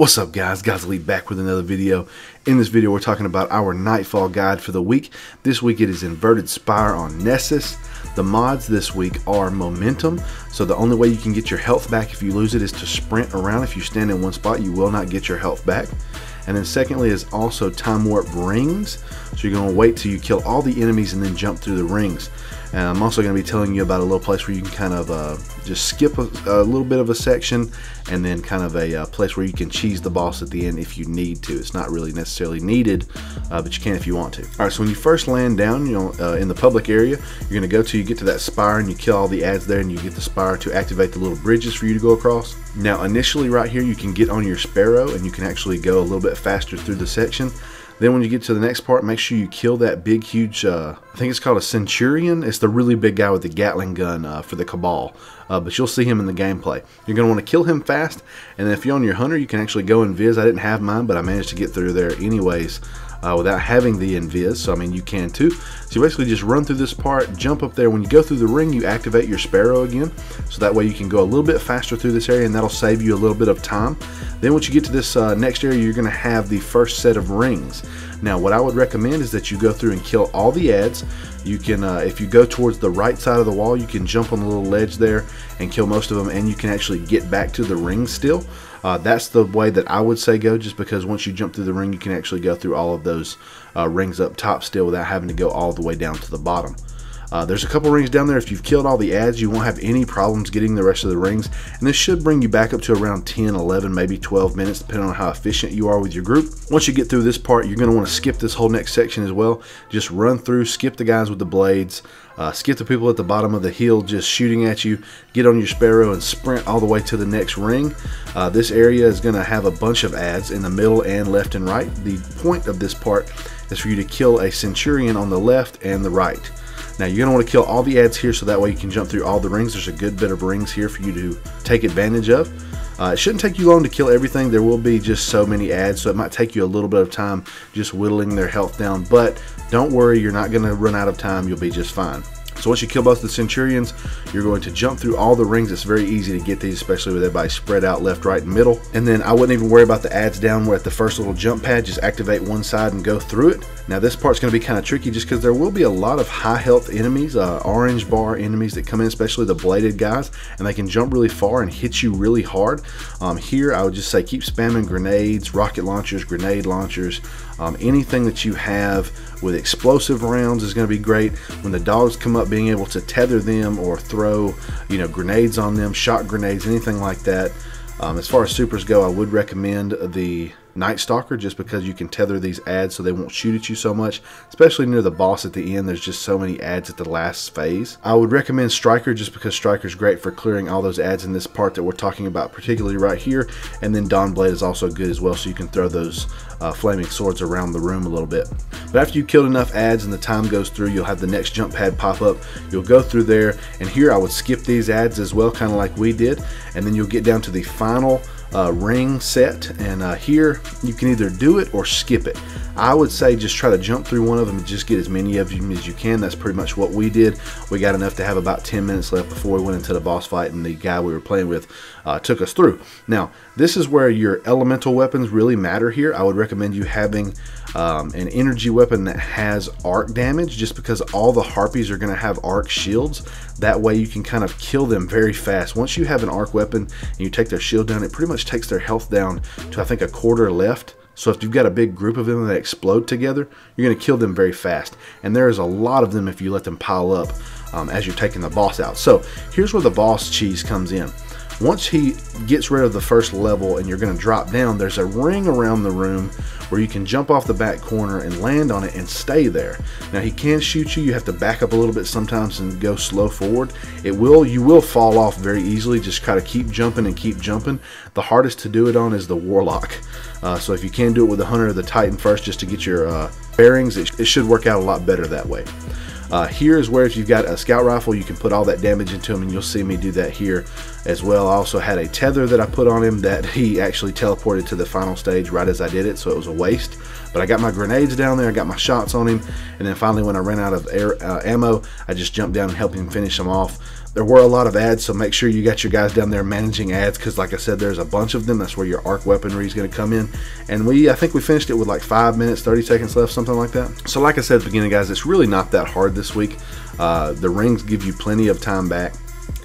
What's up guys, Lead back with another video. In this video we're talking about our Nightfall guide for the week. This week it is Inverted Spire on Nessus. The mods this week are Momentum, so the only way you can get your health back if you lose it is to sprint around. If you stand in one spot you will not get your health back. And then secondly is also Time Warp Rings, so you're going to wait till you kill all the enemies and then jump through the rings. And I'm also going to be telling you about a little place where you can kind of just skip a little bit of a section, and then kind of a place where you can cheese the boss at the end if you need to. It's not really necessarily needed, but you can if you want to. Alright, so when you first land down, in the public area, you're going to you get to that spire and you kill all the ads there, and you get the spire to activate the little bridges for you to go across. Now initially right here you can get on your sparrow and you can actually go a little bit faster through the section. Then when you get to the next part, make sure you kill that big huge, I think it's called a Centurion. It's the really big guy with the Gatling gun for the Cabal, but you'll see him in the gameplay. You're going to want to kill him fast, and then if you're on your hunter you can actually go invis. I didn't have mine, but I managed to get through there anyways without having the invis, so I mean you can too. So you basically just run through this part, jump up there. When you go through the ring you activate your sparrow again, so that way you can go a little bit faster through this area, and that'll save you a little bit of time. Then once you get to this next area you're going to have the first set of rings. Now what I would recommend is that you go through and kill all the ads. You can, if you go towards the right side of the wall, you can jump on the little ledge there and kill most of them, and you can actually get back to the ring still. That's the way that I would say go, just because once you jump through the ring you can actually go through all of those rings up top still without having to go all the way down to the bottom. There's a couple rings down there. If you've killed all the ads you won't have any problems getting the rest of the rings, and this should bring you back up to around 10, 11, maybe 12 minutes depending on how efficient you are with your group. Once you get through this part you're going to want to skip this whole next section as well. Just run through, skip the guys with the blades, skip the people at the bottom of the hill just shooting at you, get on your sparrow and sprint all the way to the next ring. This area is going to have a bunch of ads in the middle and left and right. The point of this part is for you to kill a Centurion on the left and the right. Now you're going to want to kill all the ads here so that way you can jump through all the rings. There's a good bit of rings here for you to take advantage of. It shouldn't take you long to kill everything. There will be just so many ads, so it might take you a little bit of time just whittling their health down, but don't worry, you're not going to run out of time. You'll be just fine. So once you kill both the Centurions, you're going to jump through all the rings. It's very easy to get these, especially with everybody spread out left, right, and middle. And then I wouldn't even worry about the ads down where at the first little jump pad. Just activate one side and go through it. Now this part's going to be kind of tricky just because there will be a lot of high health enemies, orange bar enemies that come in, especially the bladed guys, and they can jump really far and hit you really hard. Here I would just say keep spamming grenades, rocket launchers, grenade launchers, anything that you have with explosive rounds is going to be great. When the dogs come up, being able to tether them or throw grenades on them, shock grenades, anything like that. As far as supers go, I would recommend the Night Stalker, just because you can tether these ads so they won't shoot at you so much, especially near the boss at the end. There's just so many ads at the last phase. I would recommend Striker, just because Striker's great for clearing all those ads in this part that we're talking about, particularly right here. And then Dawnblade is also good as well, so you can throw those flaming swords around the room a little bit. But after you've killed enough ads and the time goes through, you'll have the next jump pad pop up. You'll go through there, and here I would skip these ads as well, kind of like we did, and then you'll get down to the final ring set, and here you can either do it or skip it. I would say just try to jump through one of them and just get as many of them as you can. That's pretty much what we did. We got enough to have about 10 minutes left before we went into the boss fight, and the guy we were playing with took us through. Now this is where your elemental weapons really matter here. I would recommend you having an energy weapon that has arc damage, just because all the harpies are going to have arc shields. That way you can kind of kill them very fast. Once you have an arc weapon and you take their shield down, it pretty much takes their health down to I think a quarter left. So if you've got a big group of them that explode together, you're going to kill them very fast. And there is a lot of them if you let them pile up as you're taking the boss out. So here's where the boss cheese comes in. Once he gets rid of the first level and you're going to drop down, there's a ring around the room where you can jump off the back corner and land on it and stay there. Now he can shoot you. You have to back up a little bit sometimes and go slow forward. You will fall off very easily. Just try to keep jumping and keep jumping. The hardest to do it on is the Warlock. So if you can do it with the Hunter or the Titan first, just to get your bearings, it should work out a lot better that way. Here is where if you've got a scout rifle you can put all that damage into him, and you'll see me do that here as well. I also had a tether that I put on him that he actually teleported to the final stage right as I did it, so it was a waste. But I got my grenades down there, I got my shots on him, and then finally when I ran out of ammo, I just jumped down and helped him finish him off. There were a lot of ads, so make sure you got your guys down there managing ads, because like I said, there's a bunch of them. That's where your arc weaponry is going to come in. And I think we finished it with like 5 minutes, 30 seconds left, something like that. So like I said at the beginning, guys, it's really not that hard this week. The rings give you plenty of time back,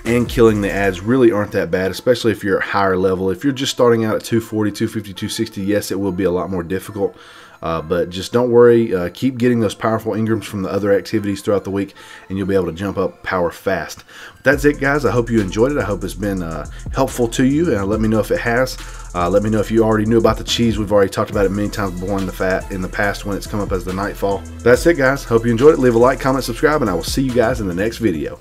and killing the ads really aren't that bad, especially if you're at higher level. If you're just starting out at 240, 250, 260, yes, it will be a lot more difficult. But just don't worry, keep getting those powerful engrams from the other activities throughout the week, and you'll be able to jump up power fast. That's it, guys. I hope you enjoyed it. I hope it's been helpful to you, and let me know if it has. Let me know if you already knew about the cheese. We've already talked about it many times before in the past when it's come up as the Nightfall. That's it, guys. Hope you enjoyed it. Leave a like, comment, subscribe, and I will see you guys in the next video.